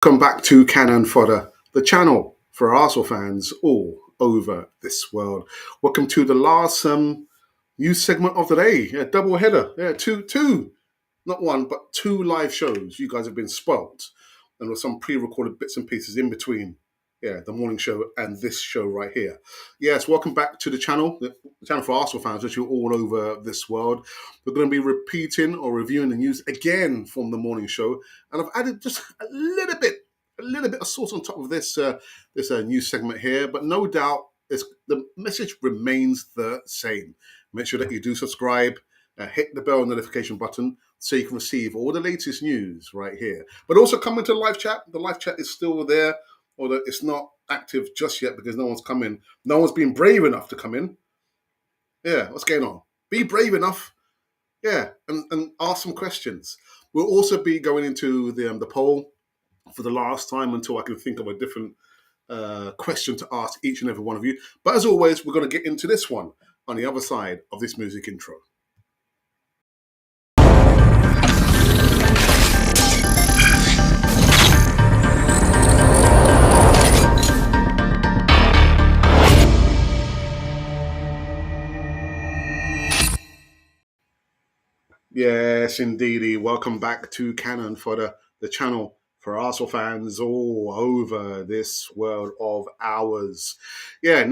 Come back to Cannon Fodder, the channel for Arsenal fans all over this world. Welcome to the last news segment of the day. Yeah, double header. Yeah, two, not one, but two live shows. You guys have been spoilt, and with some pre-recorded bits and pieces in between. Yeah, the morning show and this show right here. Yes, welcome back to the channel for Arsenal fans, which are all over this world. We're going to be repeating or reviewing the news again from the morning show, and I've added just a little bit of sauce on top of this news segment here. But no doubt, the message remains the same. Make sure that you do subscribe, hit the bell notification button so you can receive all the latest news right here. But also come into the live chat. The live chat is still there, although it's not active just yet because no one's come in. No one's been brave enough to come in. Yeah, what's going on? Be brave enough. Yeah, and ask some questions. We'll also be going into the poll for the last time until I can think of a different question to ask each and every one of you. But as always, we're going to get into this one on the other side of this music intro. Yes, indeedy. Welcome back to Cannon for the channel for Arsenal fans all over this world of ours. Yeah,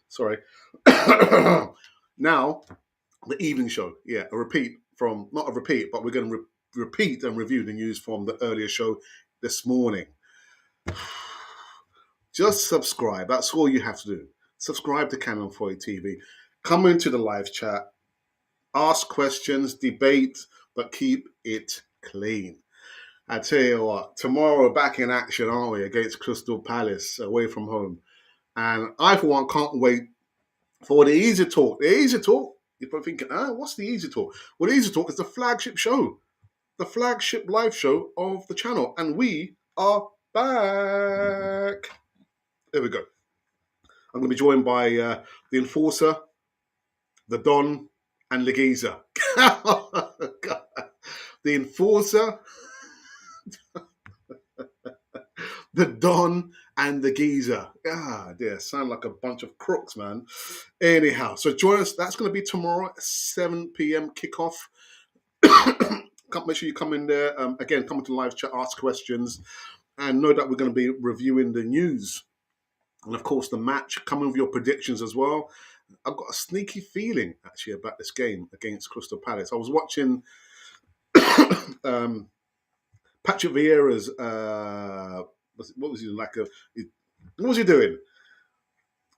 sorry. Now, the evening show. Yeah, not a repeat, but we're going to repeat and review the news from the earlier show this morning. Just subscribe. That's all you have to do. Subscribe to Cannon for TV. Come into the live chat. Ask questions, debate, but keep it clean. I tell you what, tomorrow back in action, aren't we, against Crystal Palace, away from home. And I, for one, can't wait for the Easy Talk. The Easy Talk, you're probably thinking, what's the Easy Talk? Well, the Easy Talk is the flagship show, the flagship live show of the channel. And we are back. There we go. I'm going to be joined by the Enforcer, the Don, and the Geezer. The Enforcer, the Don, and the Geezer. Ah, dear, sound like a bunch of crooks, man. Anyhow, so join us. That's going to be tomorrow at 7 p.m. kickoff. Make sure you come in there. Again, come into the live chat, ask questions, and know that we're going to be reviewing the news. And of course, the match, come in with your predictions as well. I've got a sneaky feeling, actually, about this game against Crystal Palace. I was watching Patrick Vieira's, what was he doing? What was he doing?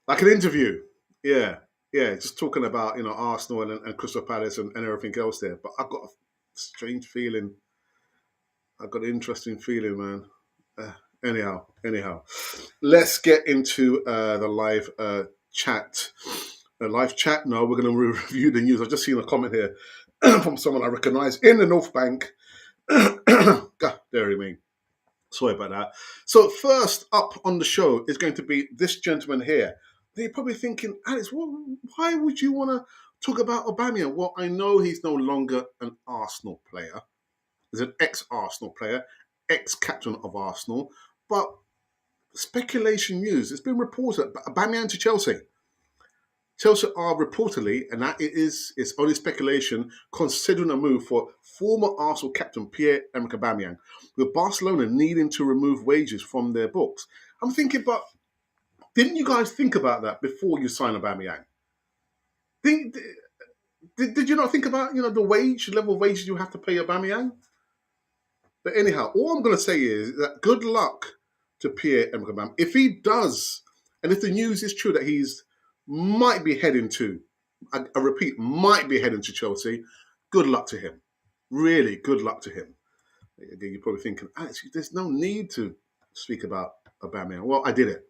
Like an interview. Yeah, just talking about, Arsenal and Crystal Palace and everything else there. But I've got a strange feeling. I've got an interesting feeling, man. Anyhow, let's get into the live chat. Live chat. No, we're going to review the news. I've just seen a comment here from someone I recognise in the North Bank. God, there you mean. Sorry about that. So first up on the show is going to be this gentleman here. They're probably thinking, Alex, why would you want to talk about Aubameyang? Well, I know he's no longer an Arsenal player. He's an ex-Arsenal player, ex-captain of Arsenal. But speculation news, it's been reported, Aubameyang to Chelsea. Chelsea are reportedly, and that it's only speculation, considering a move for former Arsenal captain Pierre-Emerick Aubameyang, with Barcelona needing to remove wages from their books. I'm thinking, but didn't you guys think about that before you signed Aubameyang? Did you not think about the level of wages you have to pay Aubameyang? But anyhow, all I'm going to say is that good luck to Pierre-Emerick Aubameyang. If he does, and if the news is true that he's might be heading to, I repeat, might be heading to Chelsea, good luck to him. Really, good luck to him. Again, you're probably thinking, Alex, there's no need to speak about Aubameyang. Well, I did it.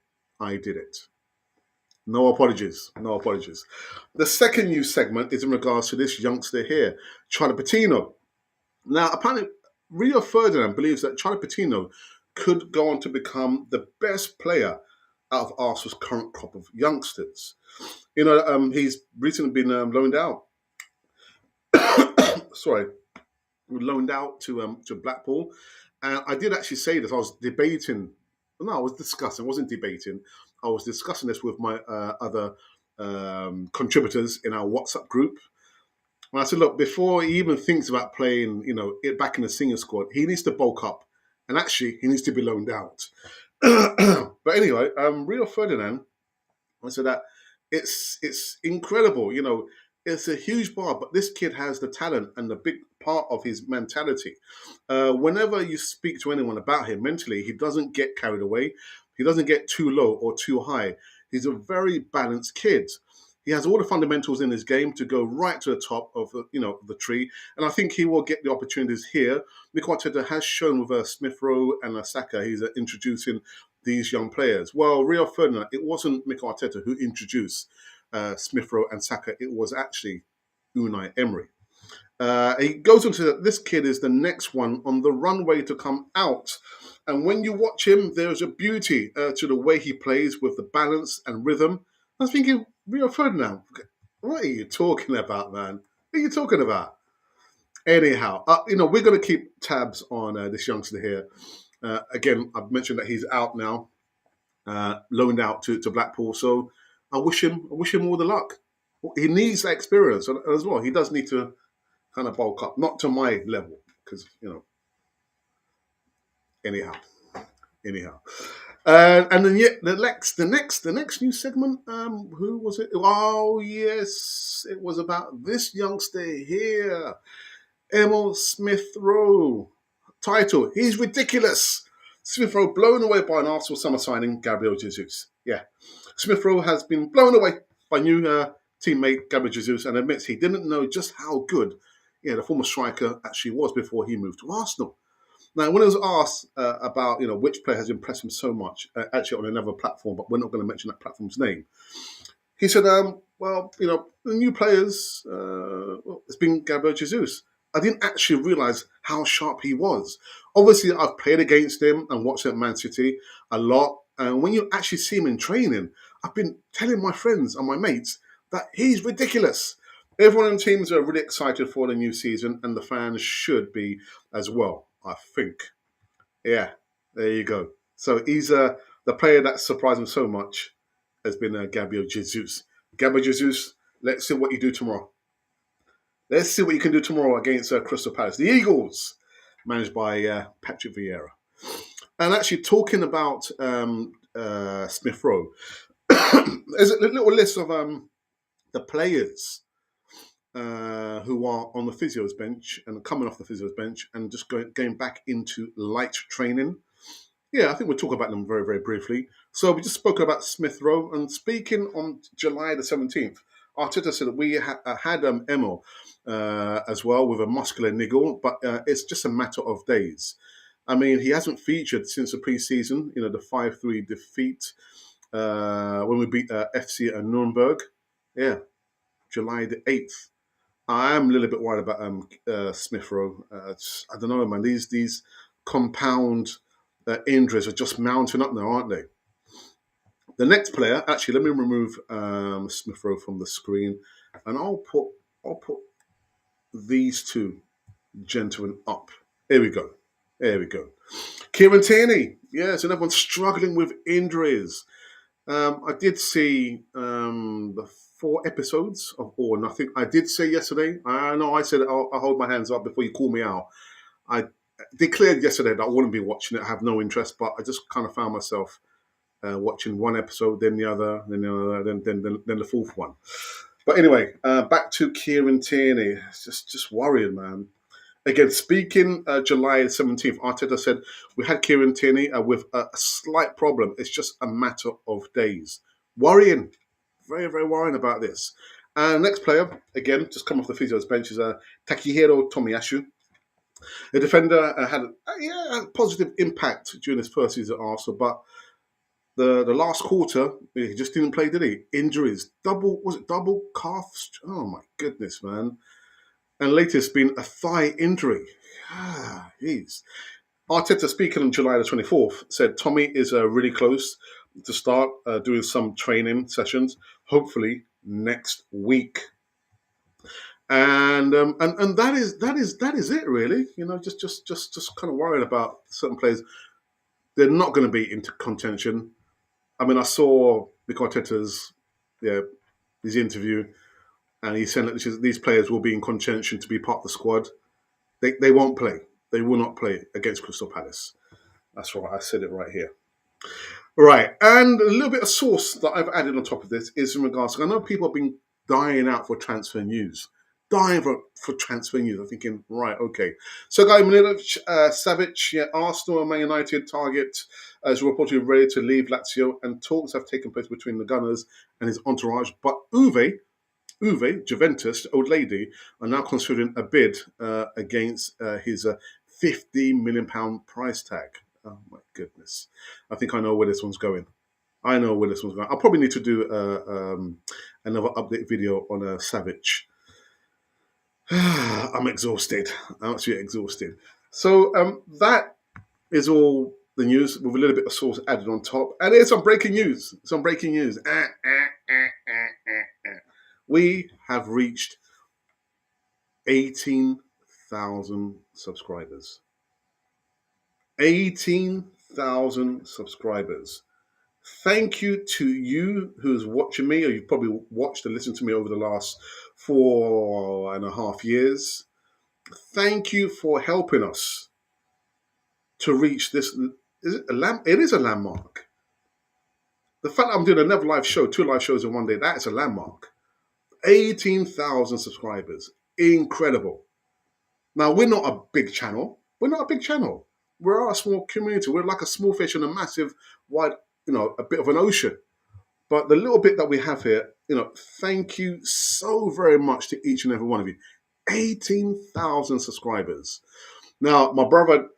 No apologies. The second news segment is in regards to this youngster here, Charlie Patino. Now, apparently, Rio Ferdinand believes that Charlie Patino could go on to become the best player out of Arsenal's current crop of youngsters. He's recently been loaned out. Loaned out to Blackpool, And I did actually say this. I was debating. No, I was discussing. I wasn't debating. I was discussing this with my other contributors in our WhatsApp group. And I said, look, before he even thinks about playing, it back in the senior squad, he needs to bulk up, and actually, he needs to be loaned out. But anyway, Rio Ferdinand, I said that it's incredible. It's a huge bar, but this kid has the talent and the big part of his mentality. Whenever you speak to anyone about him mentally, he doesn't get carried away. He doesn't get too low or too high. He's a very balanced kid. He has all the fundamentals in his game to go right to the top of the tree, and I think he will get the opportunities here. Mikel Arteta has shown with Smith Rowe and Saka, he's introducing these young players. Well, Rio Ferdinand, it wasn't Mikel Arteta who introduced Smith Rowe and Saka. It was actually Unai Emery. He goes on to that this kid is the next one on the runway to come out. And when you watch him, there's a beauty to the way he plays with the balance and rhythm. I was thinking, Rio Ferdinand, what are you talking about, man? What are you talking about? Anyhow, we're going to keep tabs on this youngster here. Again, I've mentioned that he's out now, loaned out to Blackpool. So I wish him all the luck. He needs that experience as well. He does need to kind of bulk up, not to my level, because anyhow. And then the next new segment. Who was it? Oh yes, it was about this youngster here, Emil Smith Rowe. Title: He's ridiculous. Smith Rowe blown away by an Arsenal summer signing, Gabriel Jesus. Yeah, Smith Rowe has been blown away by new teammate Gabriel Jesus and admits he didn't know just how good the former striker actually was before he moved to Arsenal. Now, when it was asked about which player has impressed him so much, actually on another platform, but we're not going to mention that platform's name, he said, the new players, it's been Gabriel Jesus. I didn't actually realise how sharp he was. Obviously, I've played against him and watched him at Man City a lot. And when you actually see him in training, I've been telling my friends and my mates that he's ridiculous. Everyone in the teams are really excited for the new season, and the fans should be as well, I think. Yeah, there you go. So he's the player that surprised him so much has been Gabriel Jesus. Gabriel Jesus, let's see what you do tomorrow. Let's see what you can do tomorrow against Crystal Palace. The Eagles, managed by Patrick Vieira. And actually talking about Smith Rowe, there's a little list of the players who are on the physio's bench and coming off the physio's bench and just going back into light training. Yeah, I think we'll talk about them very, very briefly. So we just spoke about Smith Rowe, and speaking on July the 17th, Arteta said that we had Emil as well with a muscular niggle, but it's just a matter of days. I mean, he hasn't featured since the pre-season, the 5-3 defeat when we beat FC at Nuremberg. Yeah, July the 8th. I am a little bit worried about Smith Rowe. I don't know, man. These compound injuries are just mounting up now, aren't they? The next player, actually, let me remove Smith Rowe from the screen, and I'll put these two gentlemen up. Here we go. Kieran Tierney, yes, and everyone's struggling with injuries. I did see the 4 episodes of All or Nothing. I did say yesterday, I know I said I'll hold my hands up before you call me out. I declared yesterday that I wouldn't be watching it. I have no interest, but I just kind of found myself watching one episode, then the other, then the fourth one. But anyway, back to Kieran Tierney. It's just worrying, man. Again, speaking July 17th, Arteta said, we had Kieran Tierney with a slight problem. It's just a matter of days. Worrying. Very, very worrying about this. Next player, again, just come off the physio's bench, is Takehiro Tomiyasu. The defender had a positive impact during his first season at Arsenal, but the last quarter, he just didn't play, did he? Injuries. Double calf? Oh, my goodness, man. And latest been a thigh injury. Jeez. Arteta, speaking on July the 24th, said Tommy is really close to start doing some training sessions, hopefully next week. And that is it really. You know, just kind of worried about certain players. They're not going to be into contention. I mean, I saw Mikel Arteta's his interview, and he said that these players will be in contention to be part of the squad. They won't play. They will not play against Crystal Palace. That's right. I said it right here. Right, and a little bit of sauce that I've added on top of this is in regards to, I know people have been dying out for transfer news. Dying for transfer news. I'm thinking, right, okay. So, Gabriel Savic, Arsenal and Man United target is reportedly ready to leave Lazio, and talks have taken place between the Gunners and his entourage. But Uwe, Juventus, the old lady, are now considering a bid against his £50 million price tag. Oh my goodness. I think I know where this one's going. I'll probably need to do another update video on Savic. I'm exhausted. I'm actually exhausted. So that is all the news with a little bit of sauce added on top. And here's some breaking news. We have reached 18,000 subscribers. 18,000 subscribers. Thank you to you who's watching me, or you've probably watched and listened to me over the last 4.5 years. Thank you for helping us to reach this. It is a landmark. The fact that I'm doing another live show, 2 live shows in one day, that's a landmark. 18,000 subscribers. Incredible. Now, we're not a big channel. We're a small community. We're like a small fish in a massive, wide, a bit of an ocean. But the little bit that we have here, thank you so very much to each and every one of you. 18,000 subscribers. Now, my brother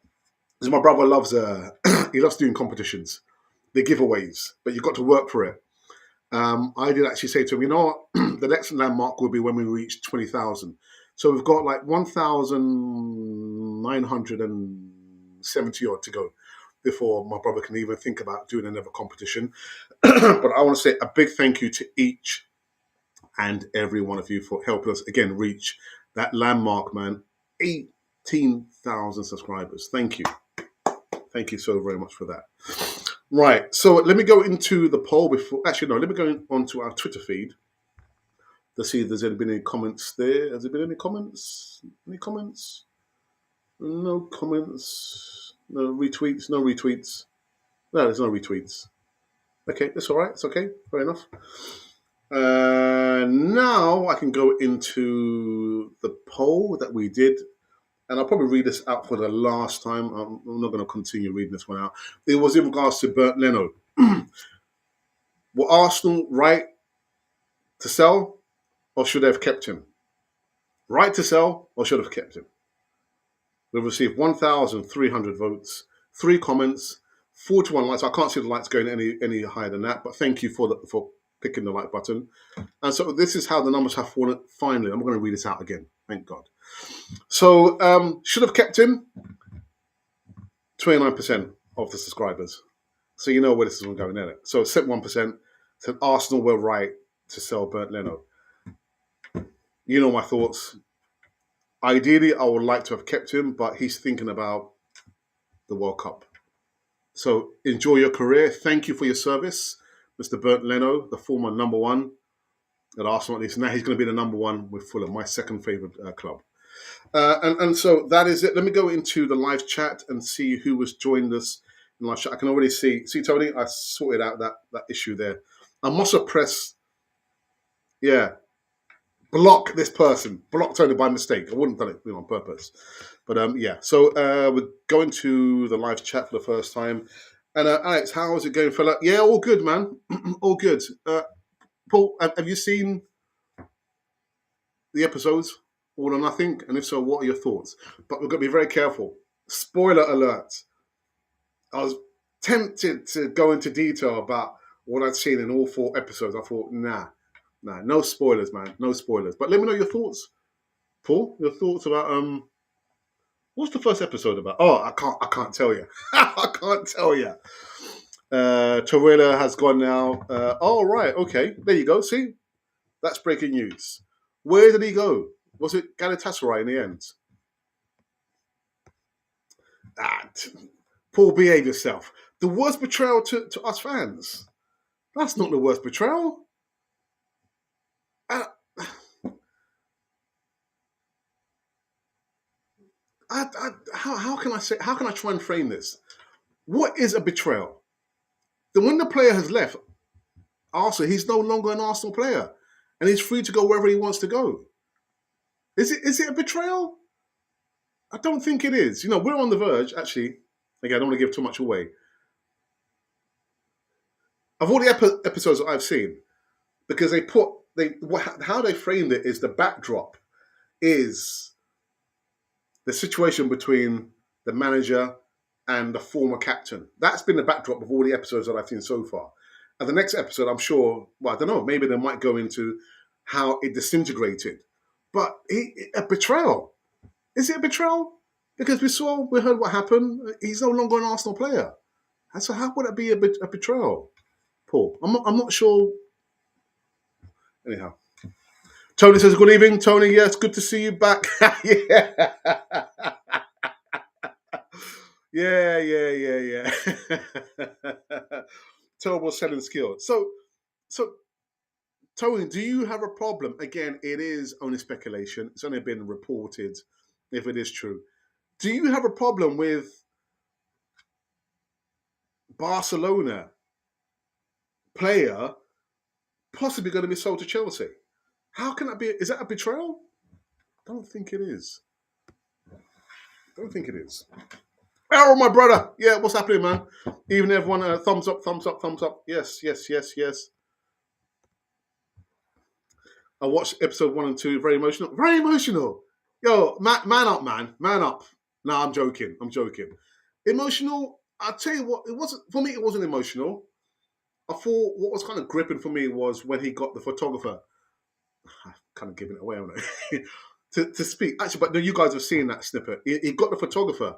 loves, he loves doing competitions, the giveaways, but you've got to work for it. I did actually say to him, you know what, the next landmark will be when we reach 20,000. So we've got like 1,970 odd to go before my brother can even think about doing another competition. But I want to say a big thank you to each and every one of you for helping us, again, reach that landmark, man. 18,000 subscribers. Thank you. Thank you so very much for that. Right, so let me go into the poll before... Actually, no, let me go onto our Twitter feed to see if there's been any comments there. Has there been any comments? Any comments? No comments. No retweets. No, there's no retweets. Okay, that's all right. It's okay. Fair enough. Now I can go into the poll that we did. And I'll probably read this out for the last time. I'm not going to continue reading this one out. It was in regards to Bernd Leno. Were Arsenal right to sell, or should they have kept him? Right to sell, or should have kept him? We've received 1,300 votes, 3 comments, 41 likes. I can't see the likes going any higher than that, but thank you for clicking the like button. And so this is how the numbers have fallen. Finally, I'm going to read this out again. Thank God. So should have kept him. 29% of the subscribers. So you know where this is going, isn't it? So 71% said Arsenal were right to sell Bernd Leno. You know my thoughts. Ideally, I would like to have kept him, but he's thinking about the World Cup. So enjoy your career. Thank you for your service, Mr. Bernd Leno, the former number 1 at Arsenal. At least now he's going to be the number 1 with Fulham, my second favourite club. And so that is it. Let me go into the live chat and see who has joined us in live chat. I can already see Tony, I sorted out that issue there. I must have pressed, block this person. Block Tony by mistake. I wouldn't have done it on purpose. But so we're going to the live chat for the first time. And Alex, how is it going, fella? Yeah, all good, man. All good. Paul, have you seen the episodes? All or Nothing? And if so, what are your thoughts? But we've got to be very careful. Spoiler alert. I was tempted to go into detail about what I'd seen in all 4 episodes. I thought, nah, no spoilers, man. No spoilers. But let me know your thoughts. Paul, your thoughts about what's the first episode about? Oh, I can't tell you. I can't tell you. Torreira has gone now. Oh, right, okay. There you go. See? That's breaking news. Where did he go? Was it Galatasaray in the end? Paul, behave yourself. The worst betrayal to us fans. That's not the worst betrayal. Uh, how can I say? How can I try and frame this? What is a betrayal? Then when the player has left Arsenal, he's no longer an Arsenal player, and he's free to go wherever he wants to go. Is it a betrayal? I don't think it is. We're on the verge. Actually, again, I don't want to give too much away. Of all the episodes that I've seen, because how they framed it is the backdrop is the situation between the manager and the former captain. That's been the backdrop of all the episodes that I've seen so far. And the next episode, I'm sure, well, I don't know, maybe they might go into how it disintegrated. But a betrayal. Is it a betrayal? Because we heard what happened. He's no longer an Arsenal player. And so how would it be a betrayal, Paul? I'm not sure. Anyhow. Tony says, good evening, Tony. Yes, good to see you back. Yeah. Yeah. Terrible selling skill. So, Tony, do you have a problem? Again, it is only speculation. It's only been reported, if it is true. Do you have a problem with Barcelona player possibly going to be sold to Chelsea? How can that be? Is that a betrayal? I don't think it is. Errol, my brother. Yeah, what's happening, man? Even everyone, thumbs up. Yes. I watched episode 1 and 2. Very emotional. Yo, man up, man. Man up. No, I'm joking. Emotional. I'll tell you what, it wasn't, for me, it wasn't emotional. I thought what was kind of gripping for me was when he got the photographer. I'm kind of giving it away, haven't I? to speak. Actually, but no, you guys have seen that snippet. He got the photographer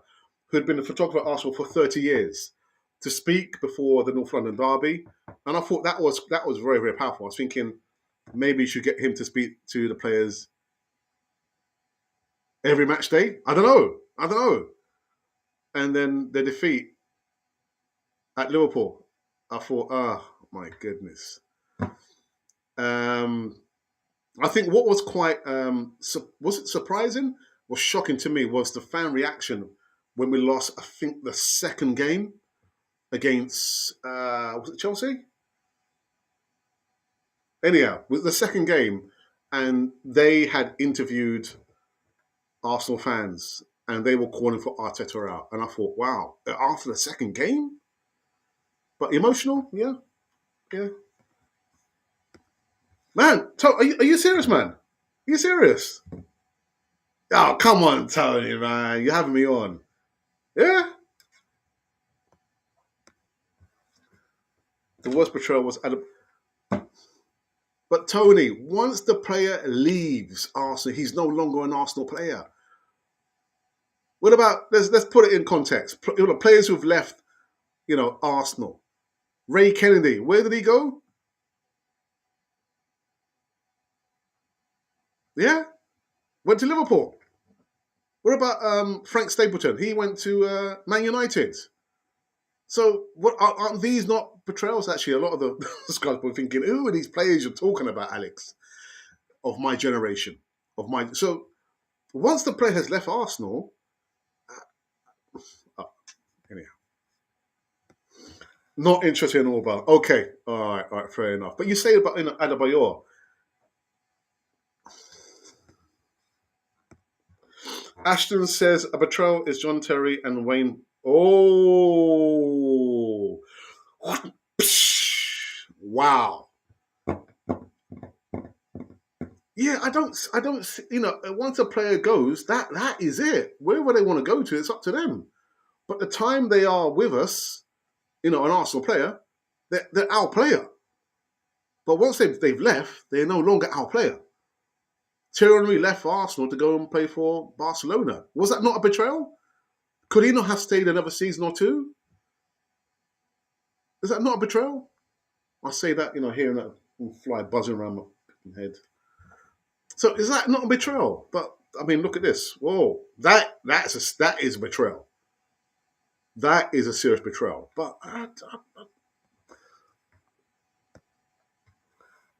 who had been the photographer at Arsenal for 30 years to speak before the North London derby. And I thought that was very, very powerful. I was thinking maybe you should get him to speak to the players every match day. I don't know. And then the defeat at Liverpool. I thought, my goodness. I think what was quite was it surprising? Was shocking to me was the fan reaction when we lost. I think the second game against was it Chelsea? Anyhow, it was the second game, and they had interviewed Arsenal fans, and they were calling for Arteta out. And I thought, wow, after the second game, but emotional, yeah. Man, are you serious, man? Are you serious? Oh, come on, Tony, man. You're having me on. Yeah? The worst betrayal was But Tony, once the player leaves Arsenal, he's no longer an Arsenal player. What about, let's put it in context. Players who've left, Arsenal. Ray Kennedy, where did he go? Yeah? Went to Liverpool. What about Frank Stapleton? He went to Man United. So, what aren't these not betrayals? Actually, a lot of the guys were thinking, "Who are these players you're talking about, Alex? Of my generation, So, once the player has left Arsenal, anyhow, not interested in Aubameyang. Okay, all right, fair enough. But you say about Adebayor. Ashton says a betrayal is John Terry and Wayne. Oh, what? Wow. Yeah, I don't. Once a player goes, that is it. Wherever they want to go to, it's up to them. But the time they are with us, an Arsenal player, they're our player. But once they've left, they're no longer our player. Thierry Henry left for Arsenal to go and play for Barcelona. Was that not a betrayal? Could he not have stayed another season or two? Is that not a betrayal? I say that, hearing that fly buzzing around my head. So is that not a betrayal? But I mean, look at this. Whoa, that is a betrayal. That is a serious betrayal. But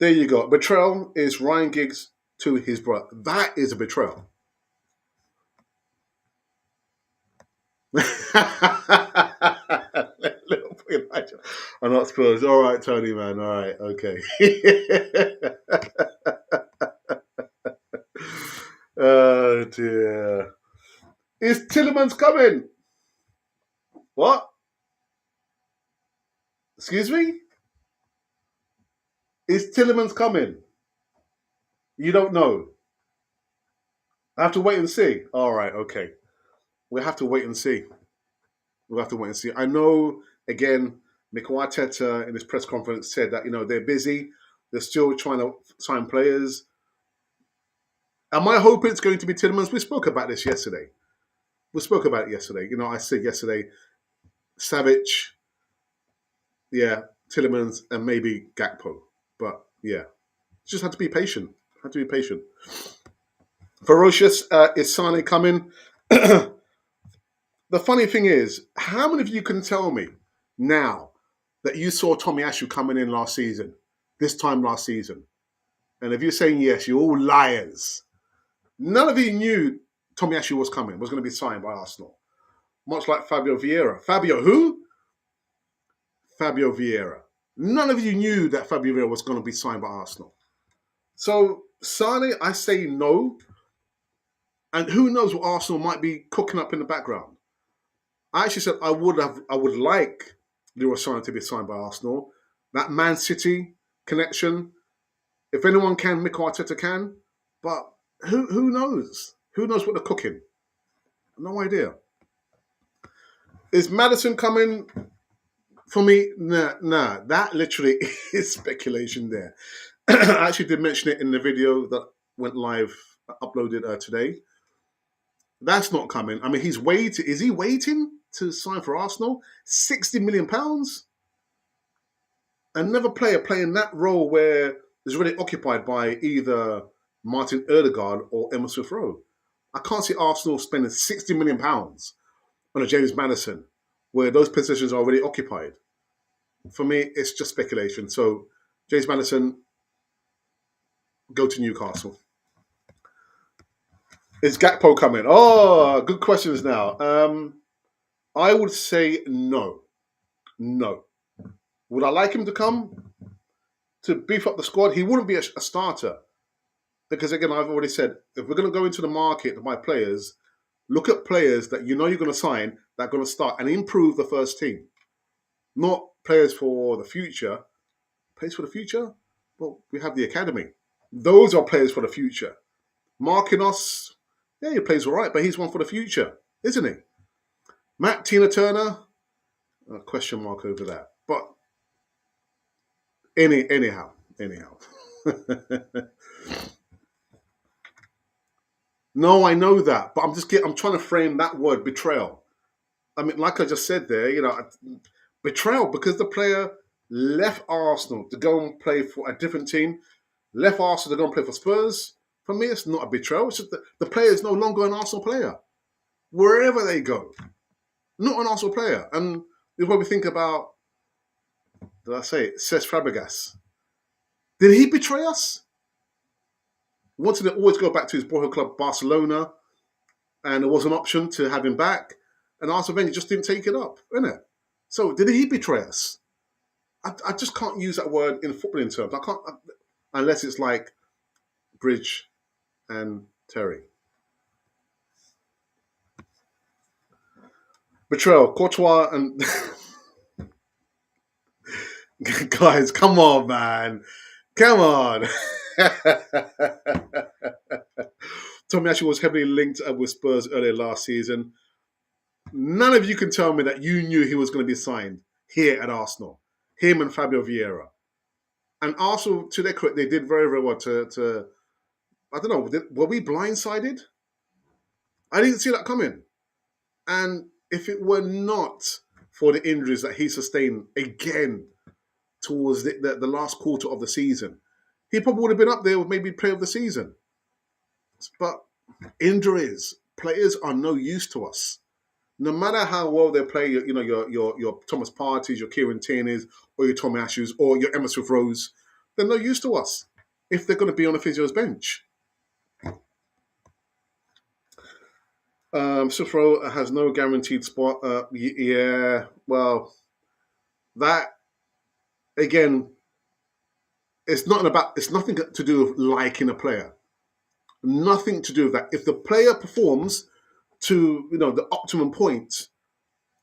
there you go. Betrayal is Ryan Giggs to his brother. That is a betrayal. I'm not Spurs. All right, Tony, man. All right, okay. Oh dear. Is Tielemans coming? What? Excuse me? Is Tielemans coming? You don't know. I have to wait and see. All right, okay. We'll have to wait and see. We'll have to wait and see. I know, again, Mikel Arteta in his press conference said that, they're busy. They're still trying to sign players. Am I hoping it's going to be Tielemans? We spoke about this yesterday. I said yesterday, Savic, yeah, Tielemans, and maybe Gakpo. But yeah, just had to be patient. Ferocious, is Sane coming? The funny thing is, how many of you can tell me now that you saw Tomiyasu coming in this time last season? And if you're saying yes, you're all liars. None of you knew Tomiyasu was going to be signed by Arsenal. Much like Fabio Vieira. Fabio who? Fabio Vieira. None of you knew that Fabio Vieira was going to be signed by Arsenal. So, Sane, I say no. And who knows what Arsenal might be cooking up in the background. I actually said I would like Leroy Sane to be signed by Arsenal. That Man City connection, if anyone can, Mikel Arteta can. But who knows? Who knows what they're cooking? No idea. Is Maddison coming? For me, nah. That literally is speculation there. I actually did mention it in the video that went live, uploaded today. That's not coming. I mean, he's waiting. Is he waiting to sign for Arsenal? £60 million? Another player playing that role where is already occupied by either Martin Odegaard or Emma Smith-Rowe. I can't see Arsenal spending £60 million on a James Maddison where those positions are already occupied. For me, it's just speculation. So, James Maddison, go to Newcastle. Is Gakpo coming? Oh, good questions now. I would say no. No. Would I like him to come to beef up the squad? He wouldn't be a starter. Because again, I've already said, if we're going to go into the market to buy players, look at players that you're going to sign that are going to start and improve the first team. Not players for the future. Players for the future? Well, we have the academy. Those are players for the future. Marquinhos, yeah, he plays all right, but he's one for the future, isn't he? Matt Tina Turner, a question mark over that. But anyhow. No, I know that, but I'm trying to frame that word betrayal. I mean, like I just said there, betrayal because the player left Arsenal to go and play for a different team, left Arsenal to go and play for Spurs. For me, it's not a betrayal. It's just the player is no longer an Arsenal player. Wherever they go, not an Arsenal player. And you probably think about, did I say it? Cesc Fabregas. Did he betray us? Wanted to always go back to his boyhood club, Barcelona, and there was an option to have him back, and Arsene Wenger just didn't take it up, innit? So did he betray us? I just can't use that word in footballing terms. I can't, unless it's like Bridge and Terry. Betrayal, Courtois and guys, come on, man, come on. Tomiyasu was heavily linked up with Spurs earlier last season. None of you can tell me that you knew he was going to be signed here at Arsenal. Him and Fabio Vieira. And Arsenal, to their credit, they did very, very well to I don't know, were we blindsided? I didn't see that coming. And if it were not for the injuries that he sustained again towards the last quarter of the season, he probably would have been up there with maybe player of the season. But injuries, players are no use to us. No matter how well they play, your Thomas Partey's, your Kieran Tierney's, or your Tommy Ashes, or your Emma Smith Rose, they're no use to us if they're going to be on a physio's bench. Smith Rowe has no guaranteed spot. Yeah, well, that again, it's not about. It's nothing to do with liking a player. Nothing to do with that. If the player performs to the optimum point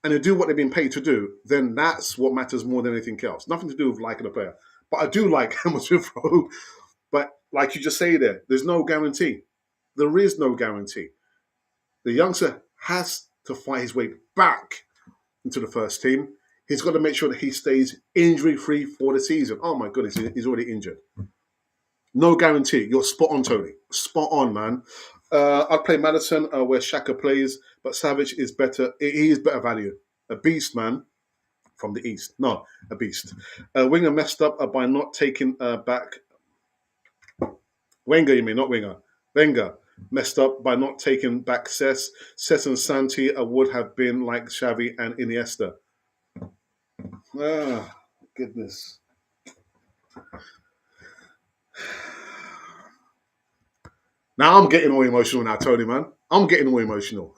and they do what they've been paid to do, then that's what matters more than anything else. Nothing to do with liking a player. But I do like Emma Smith Rowe. But like you just say there's no guarantee. There is no guarantee. The youngster has to fight his way back into the first team. He's got to make sure that he stays injury-free for the season. Oh my goodness, he's already injured. No guarantee. You're spot on, Tony. Spot on, man. I'd play Madison where Xhaka plays, but Savic is better. He is better value. A beast, man. From the East. No, a beast. Winger messed up by not taking back. Wenger, you mean, not Winger. Wenger messed up by not taking back Cesc. Cesc and Santi would have been like Xavi and Iniesta. Ah, goodness. Now I'm getting all emotional now, Tony, man. I'm getting all emotional.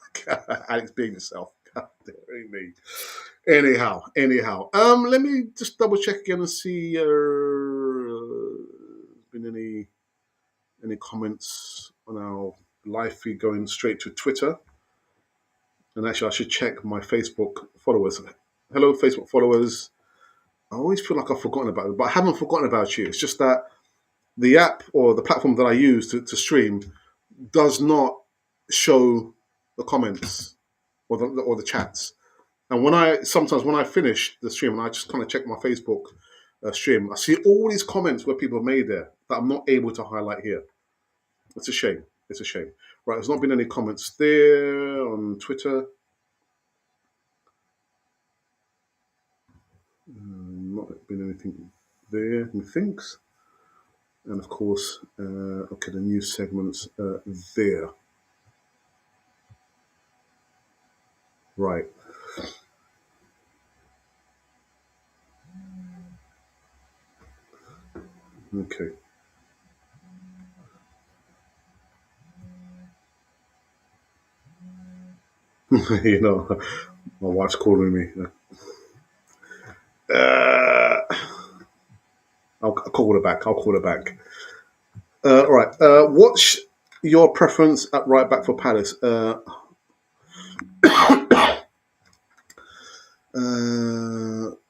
Alex, being yourself. God damn me. Anyhow. Let me just double check again and see been any comments on our live feed going straight to Twitter. And actually, I should check my Facebook followers. Hello, Facebook followers. I always feel like I've forgotten about it, but I haven't forgotten about you. It's just that the app or the platform that I use to stream does not show the comments or the chats. And sometimes when I finish the stream and I just kind of check my Facebook stream, I see all these comments where people have made there that I'm not able to highlight here. It's a shame. It's a shame. Right, there's not been any comments there on Twitter. Not been anything there, methinks. And of course, okay, the news segments there. Right. Okay. My wife's calling me. I'll call her back. All right. What's your preference at right back for Palace?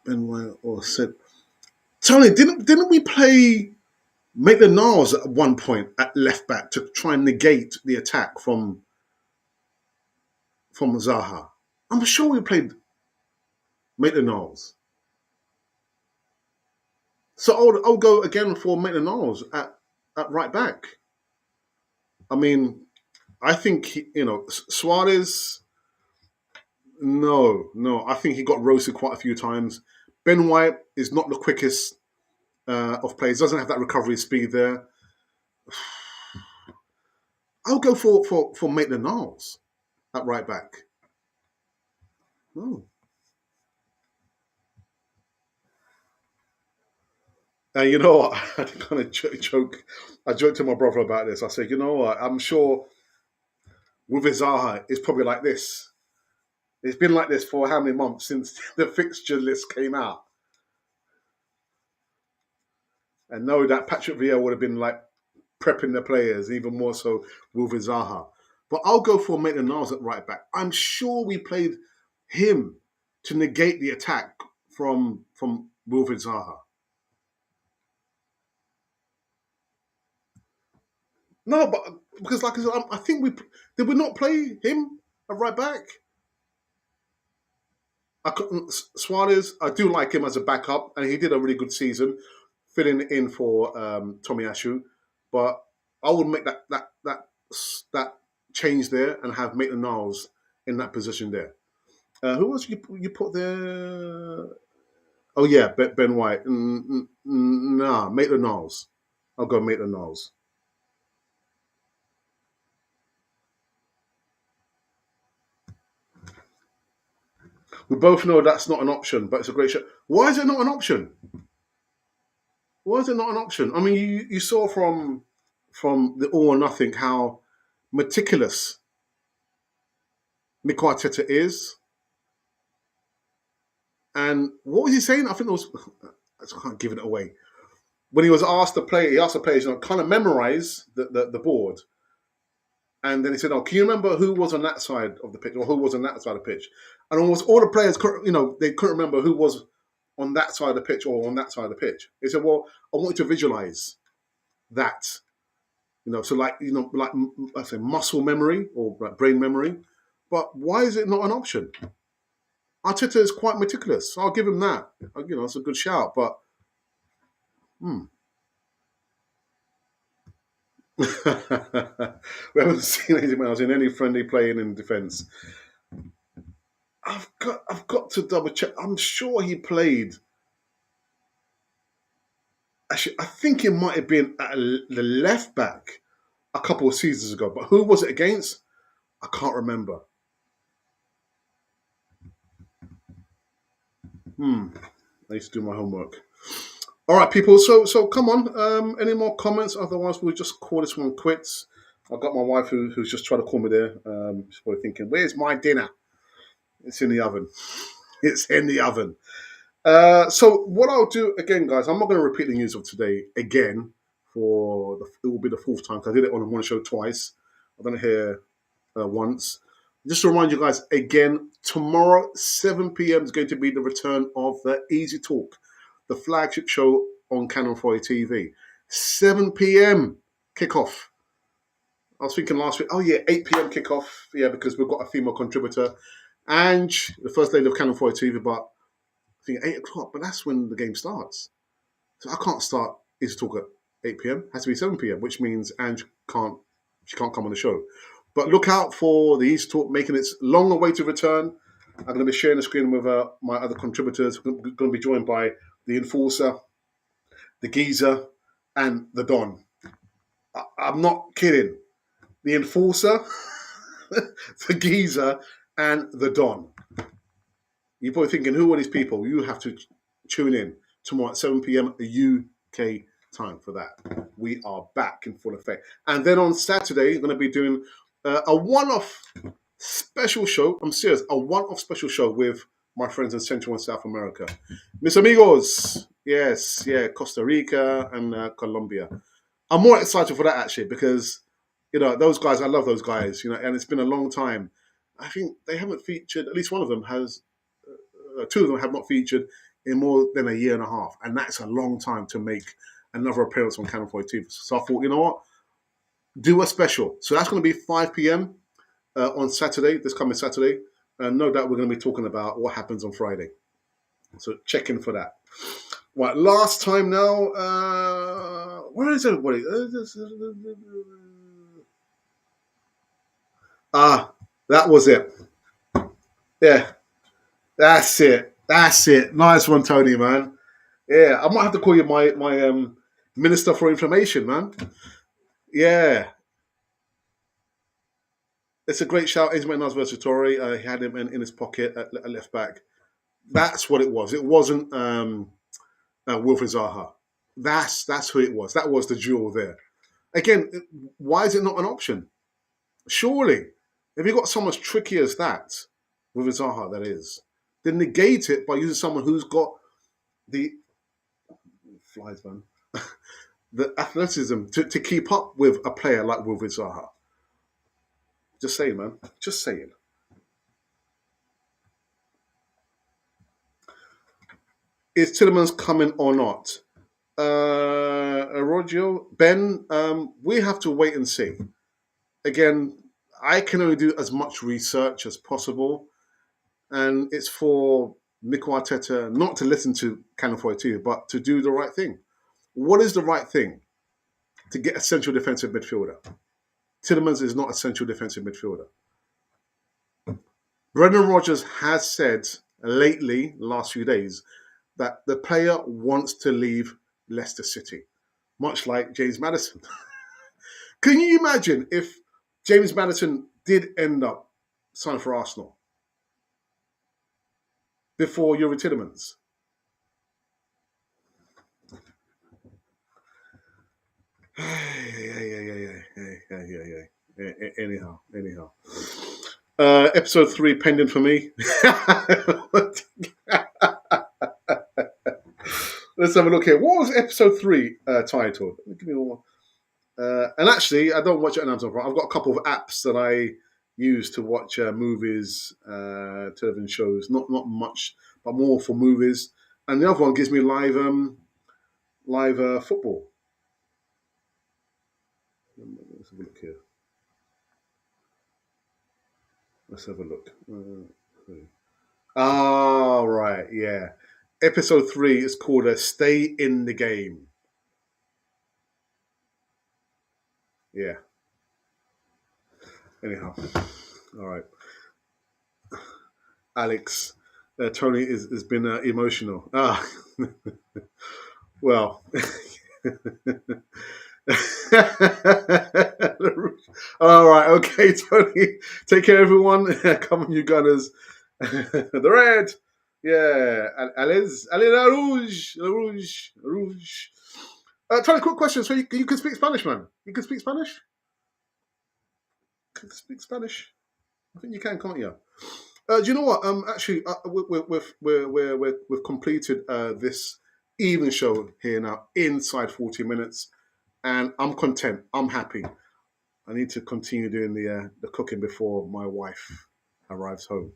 Ben White or said Tony, didn't we play Maitland-Niles at one point at left back to try and negate the attack from Zaha? I'm sure we played Maitland-Niles. So I'll go again for Maitland-Niles at right back. I mean, I think Suarez. No, I think he got roasted quite a few times. Ben White is not the quickest of players; doesn't have that recovery speed there. I'll go for Maitland-Niles at right back. Oh. And you know what? I kind of joke. I joked to my brother about this. I said, you know what? I'm sure with Zaha, it's probably like this. It's been like this for how many months since the fixture list came out? And know that Patrick Vieira would have been like prepping the players even more so with Zaha. But I'll go for Maitland-Niles at right back. I'm sure we played him to negate the attack from Wilfried Zaha. No, but because like I said, I think did we not play him at right back? Suarez, I do like him as a backup, and he did a really good season, filling in for Tommy Ashu. But I would make that change there and have Maitland-Niles in that position there. Who else you put there? Oh yeah, Ben White. Nah, Maitland-Niles. I'll go Maitland-Niles. We both know that's not an option, but it's a great show. Why is it not an option? Why is it not an option? I mean, you saw from the All or Nothing how meticulous Mikel Arteta is. And what was he saying? I think it was, I can't give it away. When he was asked to play, he asked the players, kind of memorize the board. And then he said, "Oh, can you remember who was on that side of the pitch or who was on that side of the pitch?" And almost all the players, they couldn't remember who was on that side of the pitch or on that side of the pitch. He said, "Well, I want you to visualize that, so like I say, muscle memory or like brain memory. But why is it not an option? Arteta is quite meticulous. So I'll give him that. It's a good shout. But we haven't seen anything else in any friendly playing in defence. I've got to double check. I'm sure he played. Actually, I think it might have been at the left back a couple of seasons ago. But who was it against? I can't remember. I used to do my homework. All right, people. So come on. Any more comments? Otherwise, we'll just call this one quits. I've got my wife who's just trying to call me there. She's probably thinking, "Where's my dinner?" It's in the oven. It's in the oven. So what I'll do again, guys, I'm not going to repeat the news of today again. It will be the fourth time because I did it on one show twice. I've done it here once. Just to remind you guys again, tomorrow 7 p.m. is going to be the return of the Easy Talk, the flagship show on Canon 4 TV. 7 p.m. kickoff. I was thinking last week, 8 p.m. kickoff. Yeah, because we've got a female contributor, Ange, the first lady of Canon 4 TV, but I think 8 o'clock, but that's when the game starts. So I can't start Easy Talk at 8 p.m. It has to be 7 p.m., which means Ange can't come on the show. But look out for the Easy Talk making its long-awaited return. I'm going to be sharing the screen with my other contributors. We're going to be joined by the Enforcer, the Geezer, and the Don. I'm not kidding. The Enforcer, the Geezer, and the Don. You're probably thinking, who are these people? You have to tune in tomorrow at 7 p.m. UK time for that. We are back in full effect. And then on Saturday, we're going to be doing a one-off special show. I'm serious, a one-off special show with my friends in Central and South America. Mis amigos. Yes, Costa Rica and Colombia. I'm more excited for that, actually, because, those guys, I love those guys, and it's been a long time. I think they haven't featured, at least one of them has, two of them have not featured in more than a year and a half. And that's a long time to make another appearance on Canon 4 TV. So I thought, you know what? Do a special. So that's going to be 5 p.m. On Saturday, this coming Saturday. No doubt we're going to be talking about what happens on Friday. So check in for that. Right, last time now. Where is everybody? That was it. Yeah, that's it. That's it. Nice one, Tony, man. Yeah, I might have to call you my Minister for Information, man. Yeah. It's a great shout. Ismail Naz versus Torre. He had him in his pocket at left back. That's what it was. It wasn't Wilfried Zaha. That's who it was. That was the duel there. Again, why is it not an option? Surely, if you've got someone as tricky as that, Wilfried Zaha, that is, then negate it by using someone who's got the flies, man, the athleticism to keep up with a player like Wilfried Zaha. Just saying, man. Just saying. Is Tielemans coming or not? Roggio, Ben, we have to wait and see. Again, I can only do as much research as possible, and it's for Mikel Arteta not to listen to Canon 42, but to do the right thing. What is the right thing? To get a central defensive midfielder. Tielemans is not a central defensive midfielder. Brendan Rodgers has said lately, last few days, that the player wants to leave Leicester City, much like James Maddison. Can you imagine if James Maddison did end up signing for Arsenal? before Yuri Tielemans. Anyhow. Episode 3 pending for me. Let's have a look here. What was episode 3 titled? Give me one. And actually, I don't watch it on Amazon Prime. I've got a couple of apps that I use to watch movies, television shows. Not much, but more for movies. And the other one gives me live football. Let's have a look here. Let's have a look. Oh, right, yeah. Episode 3 is called Stay in the Game. Yeah. Anyhow. All right. Alex, Tony has been emotional. Well. All right, okay, Tony. Take care, everyone. Come on, you Gunners. The red. Yeah. Allez la rouge. Rouge. Tony, quick question. So you can speak Spanish, man? You can speak Spanish? Can speak Spanish? I think you can, can't you? Do you know what? Actually, we've completed this evening show here now inside 40 minutes, and I'm content. I'm happy. I need to continue doing the cooking before my wife arrives home.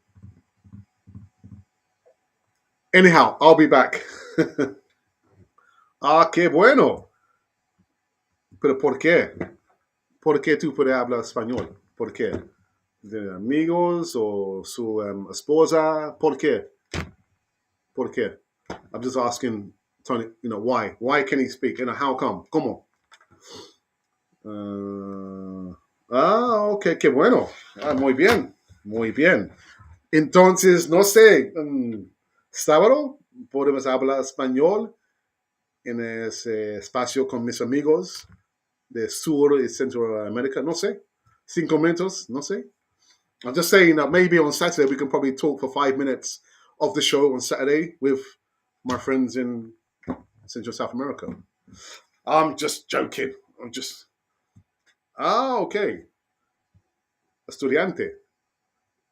Anyhow, I'll be back. Qué bueno. Pero ¿por qué? ¿Por qué tú puedes hablar español? ¿Por qué? ¿De amigos o su esposa? ¿Por qué? ¿Por qué? I'm just asking Tony, why? Why can he speak? How come? ¿Cómo? Ok, qué bueno. Muy bien, muy bien. Entonces, no sé, sábado podemos hablar español en ese espacio con mis amigos de Sur y Centroamérica, no sé. 5 minutos, no sé. I'm just saying that maybe on Saturday we can probably talk for 5 minutes of the show on Saturday with my friends in Central South America. I'm just joking. Okay. Estudiante.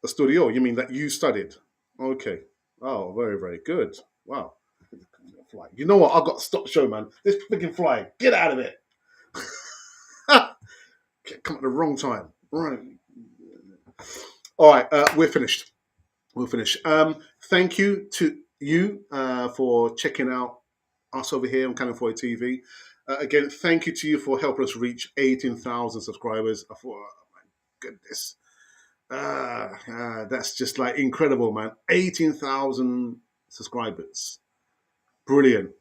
Estudió. You mean that you studied? Okay. Oh, very, very good. Wow. Fly. You know what? I've got to stop the show, man. This freaking fly. Get out of it. Come at the wrong time. Right. All right. We're finished. We'll finish. Thank you to you for checking out us over here on Cannon 40 TV. Again, thank you to you for helping us reach 18,000 subscribers. I thought, oh my goodness. That's just like incredible, man. 18,000 subscribers. Brilliant.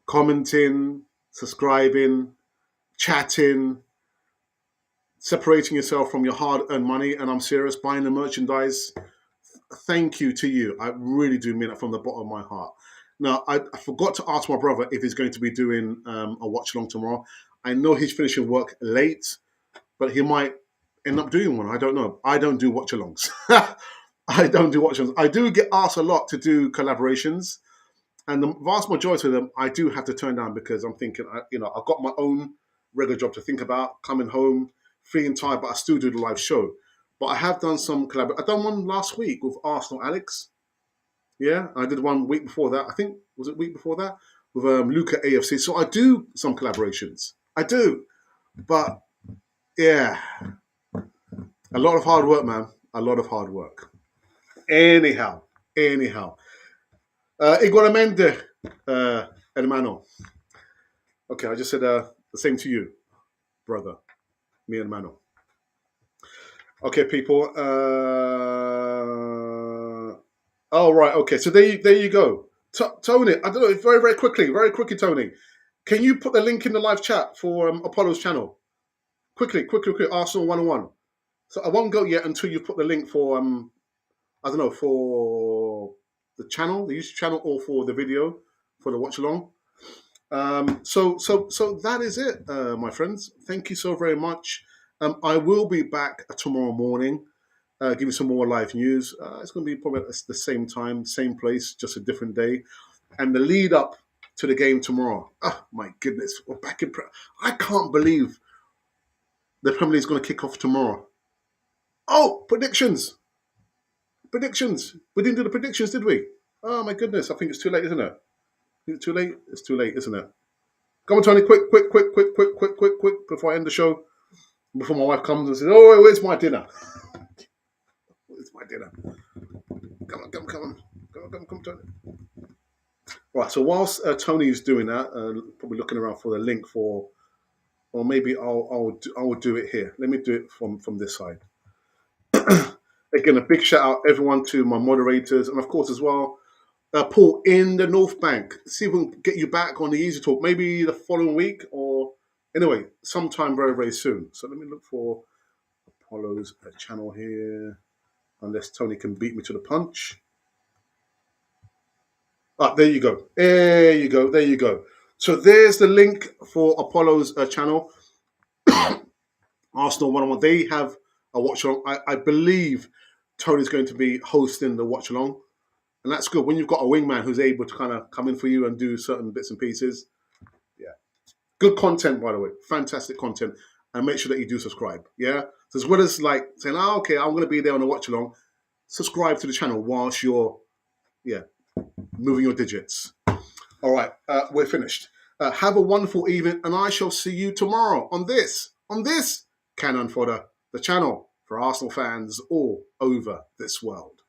Commenting, subscribing, chatting, separating yourself from your hard-earned money, and I'm serious, buying the merchandise. Thank you to you. I really do mean it from the bottom of my heart. Now, I forgot to ask my brother if he's going to be doing a watch-along tomorrow. I know he's finishing work late, but he might end up doing one. I don't know. I don't do watch-alongs. I don't do watch-alongs. I do get asked a lot to do collaborations, and the vast majority of them I do have to turn down because I'm thinking, I've got my own regular job to think about, coming home, feeling tired, but I still do the live show. But I have done some collaborations. I've done one last week with Arsenal Alex. Yeah, I did one week before that. I think, was it week before that? With Luca AFC. So I do some collaborations. I do. But, yeah. A lot of hard work, man. A lot of hard work. Anyhow. Igualmente, hermano. Okay, I just said the same to you, brother. Mi hermano. Okay, people. Right. Okay, so there you go. Tony, I don't know, very, very quickly, Tony. Can you put the link in the live chat for Apollo's channel? Quickly, Arsenal 101. So I won't go yet until you put the link for, I don't know, for the channel, the YouTube channel, or for the video, for the watch along. So that is it, my friends. Thank you so very much. I will be back tomorrow morning. give you some more live news. It's going to be probably at the same time, same place, just a different day. And the lead up to the game tomorrow. Oh, my goodness. We're back in. I can't believe the Premier League is going to kick off tomorrow. Oh, predictions. Predictions. We didn't do the predictions, did we? Oh, my goodness. I think it's too late, isn't it? Is it too late? It's too late, isn't it? Come on, Tony. Quick, before I end the show. Before my wife comes and says, oh, where's my dinner? Where's my dinner? Come on, Tony. Right, so whilst Tony's doing that, probably looking around for the link for, or maybe I'll do it here. Let me do it from this side. Again, a big shout out everyone to my moderators, and of course as well, Paul in the North Bank. See if we can get you back on the Easy Talk, maybe the following week or anyway, sometime very, very soon. So let me look for Apollo's channel here, unless Tony can beat me to the punch. There you go. There you go. So there's the link for Apollo's channel. Arsenal 1-on-1. They have a watch along. I believe Tony's going to be hosting the watch along. And that's good. When you've got a wingman who's able to kind of come in for you and do certain bits and pieces. Yeah. Good content, by the way. Fantastic content. And make sure that you do subscribe. Yeah. So as well as like saying, okay, I'm going to be there on the watch along, subscribe to the channel whilst you're, moving your digits. All right. We're finished. Have a wonderful evening. And I shall see you tomorrow on this Cannon Fodder, the channel for Arsenal fans all over this world.